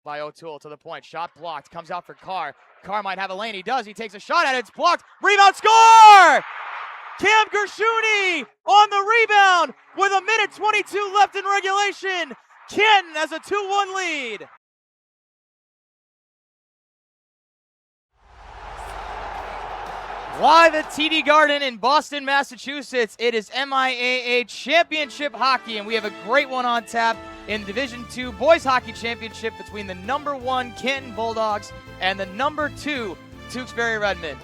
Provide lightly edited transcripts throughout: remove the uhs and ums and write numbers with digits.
by O'Toole to the point. Shot blocked. Comes out for Carr. Carr might have a lane. He does. He takes a shot at it. It's blocked. Rebound, score! Cam Gershuni on the rebound with 1:22 left in regulation. Canton has a 2-1 lead. Live at TD Garden in Boston, Massachusetts, it is MIAA Championship Hockey, and we have a great one on tap in Division II Boys Hockey Championship between the #1 Canton Bulldogs and the #2 Tewksbury Redmen.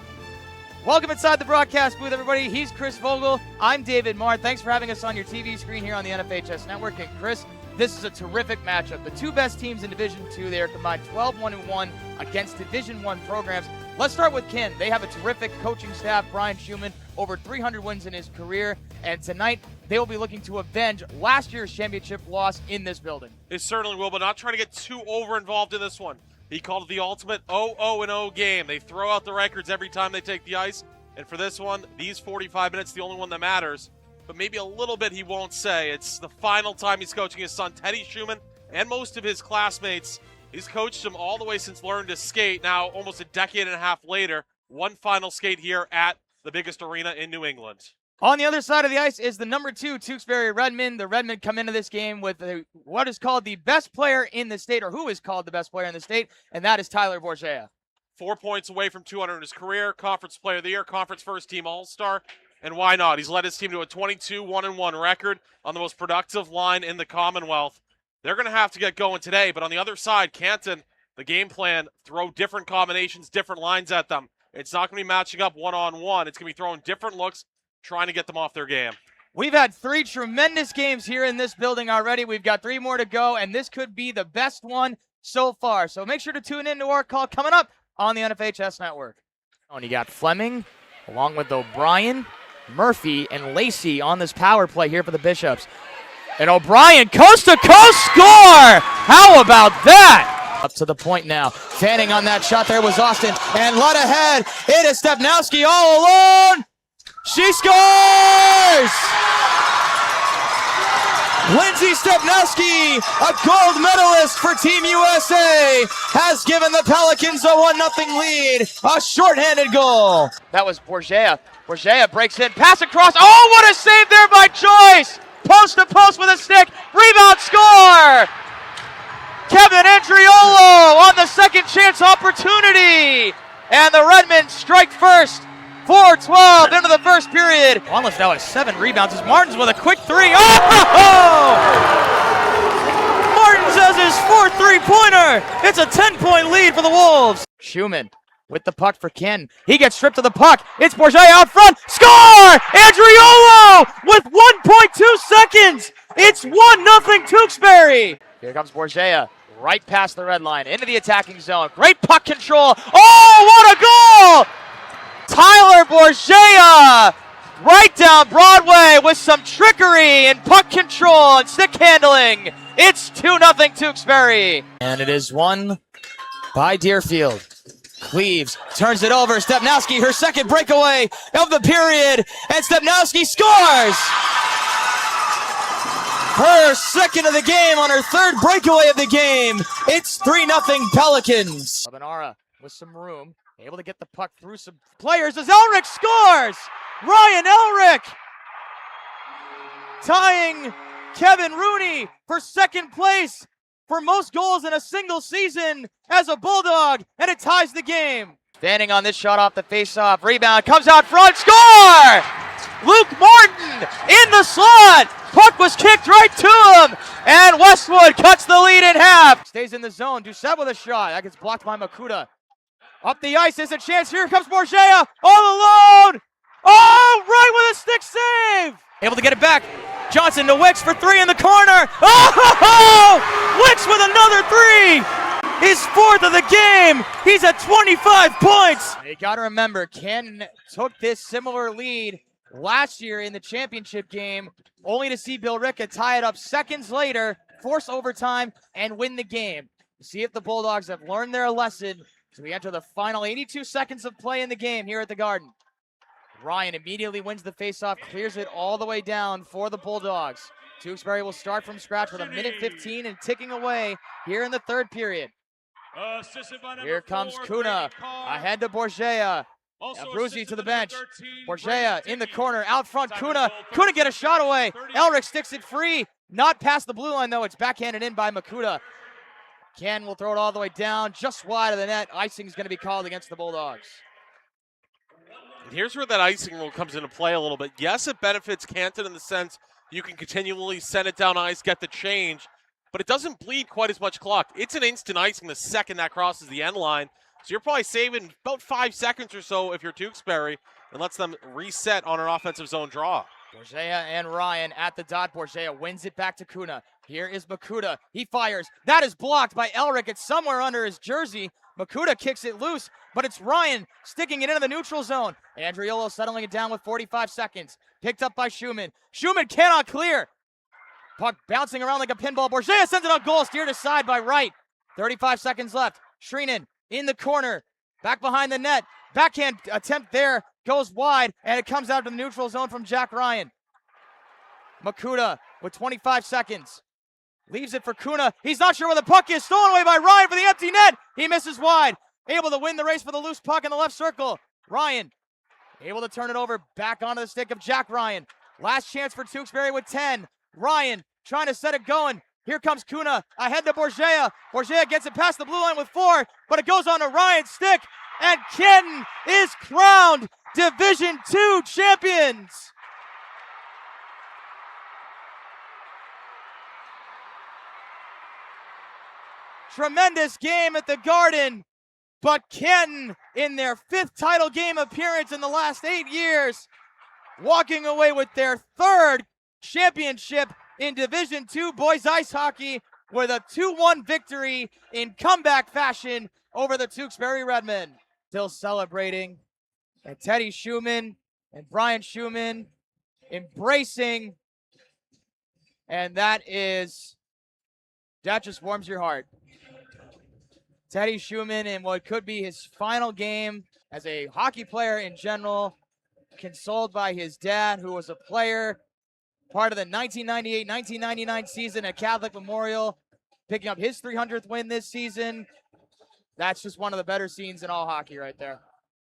Welcome inside the broadcast booth, everybody. He's Chris Vogel. I'm David Marr. Thanks for having us on your TV screen here on the NFHS Network. And Chris, this is a terrific matchup. The two best teams in Division II, they are combined 12-1-1 against Division I programs. Let's start with Ken. They have a terrific coaching staff. Brian Schumann, over 300 wins in his career. And tonight, they will be looking to avenge last year's championship loss in this building. They certainly will, but not trying to get too over-involved in this one. He called it the ultimate 0-0-0 game. They throw out the records every time they take the ice. And for this one, these 45 minutes, the only one that matters. But maybe a little bit he won't say. It's the final time he's coaching his son, Teddy Schumann, and most of his classmates. He's coached him all the way since learning to skate. Now, almost a decade and a half later, one final skate here at the biggest arena in New England. On the other side of the ice is the #2 Tewksbury Redmen. The Redmen come into this game with what is called the best player in the state, or who is called the best player in the state, and that is Tyler Borgia. 4 points away from 200 in his career, Conference Player of the Year, Conference First Team All-Star, and why not? He's led his team to a 22-1-1 record on the most productive line in the Commonwealth. They're going to have to get going today, but on the other side, Canton, the game plan, throw different combinations, different lines at them. It's not going to be matching up one-on-one. It's going to be throwing different looks, trying to get them off their game. We've had 3 tremendous games here in this building already. We've got 3 more to go, and this could be the best one so far. So make sure to tune in to our call coming up on the NFHS Network. And you got Fleming, along with O'Brien, Murphy, and Lacey on this power play here for the Bishops. And O'Brien, coast-to-coast score! How about that? Up to the point now. Fanning on that shot there was Austin. And let ahead. It is Stepnowski all alone. She scores! Lindsay Stepnowski, a gold medalist for Team USA, has given the Pelicans a 1-0 lead. A shorthanded goal. That was Borgia. Borgia breaks in, pass across. Oh, what a save there by Joyce! Post to post with a stick. Rebound, score! Kevin Andriolo on the second chance opportunity. And the Redmen strike first. 4-12 into the first period. Wanless now has 7 rebounds as Martins with a quick 3. Oh! Martins has his 4th three-pointer. It's a 10-point lead for the Wolves. Schumann with the puck for Ken. He gets stripped of the puck. It's Borgia out front. Score! Andriolo with 1.2 seconds. It's 1-0 Tewksbury. Here comes Borgia. Right past the red line into the attacking zone. Great puck control. Oh, what a goal! Tyler Borgia right down Broadway with some trickery and puck control and stick handling. It's 2-0 Tewksbury. And it is won by Deerfield. Cleaves turns it over. Stepnowski, her second breakaway of the period. And Stepnowski scores! Her second of the game on her 3rd breakaway of the game. It's 3-0 Pelicans. Labanara with some room. Able to get the puck through some players as Elric scores! Ryan Elric tying Kevin Rooney for 2nd place for most goals in a single season as a Bulldog, and it ties the game. Standing on this shot off the faceoff, rebound, comes out front, score! Luke Martin in the slot! Puck was kicked right to him, and Westwood cuts the lead in half. Stays in the zone, Doucette with a shot, that gets blocked by Makuta. Up the ice, there's a chance. Here comes Borgia, all alone. Oh, right with a stick save. Able to get it back. Johnson to Wicks for 3 in the corner. Oh, Wicks with another 3. His 4th of the game. He's at 25 points. You got to remember, Ken took this similar lead last year in the championship game, only to see Bill Ricca tie it up seconds later, force overtime, and win the game. See if the Bulldogs have learned their lesson. So we enter the final 82 seconds of play in the game here at the Garden. Ryan immediately wins the faceoff, clears it all the way down for the Bulldogs. Tewksbury will start from scratch with 1:15 and ticking away here in the 3rd period. Here comes Kuna, ahead to Borgia. Abruzzi to the bench. Borgia in the corner, out front, Kuna. Couldn't get a shot away. Elric sticks it free. Not past the blue line, though. It's backhanded in by Makuta. Ken will throw it all the way down, just wide of the net. Icing is going to be called against the Bulldogs. Here's where that icing rule comes into play a little bit. Yes, it benefits Canton in the sense you can continually send it down ice, get the change, but it doesn't bleed quite as much clock. It's an instant icing the second that crosses the end line. So you're probably saving about 5 seconds or so if you're Tewksbury and lets them reset on an offensive zone draw. Borgia and Ryan at the dot. Borgia wins it back to Kuna. Here is Makuta. He fires. That is blocked by Elric. It's somewhere under his jersey. Makuta kicks it loose, but it's Ryan sticking it into the neutral zone. Andriolo settling it down with 45 seconds. Picked up by Schumann. Schumann cannot clear. Puck bouncing around like a pinball. Borgia sends it on goal, steered aside by Wright. 35 seconds left. Shreenan in the corner, back behind the net. Backhand attempt there, goes wide, and it comes out to the neutral zone from Jack Ryan. Makuta with 25 seconds. Leaves it for Kuna. He's not sure where the puck is. Stolen away by Ryan for the empty net. He misses wide. Able to win the race for the loose puck in the left circle. Ryan able to turn it over back onto the stick of Jack Ryan. Last chance for Tewksbury with 10. Ryan trying to set it going. Here comes Kuna ahead to Borgia. Borgia gets it past the blue line with 4, but it goes on to Ryan's stick. And Kenton is crowned Division II champions. Tremendous game at the Garden, but Kenton, in their 5th title game appearance in the last 8 years, walking away with their 3rd championship in Division II boys ice hockey with a 2-1 victory in comeback fashion over the Tewksbury Redmen. Still celebrating, and Teddy Schumann and Brian Schumann embracing, and that just warms your heart. Teddy Schumann in what could be his final game as a hockey player in general, consoled by his dad, who was a player, part of the 1998-1999 season at Catholic Memorial, picking up his 300th win this season. That's just one of the better scenes in all hockey right there.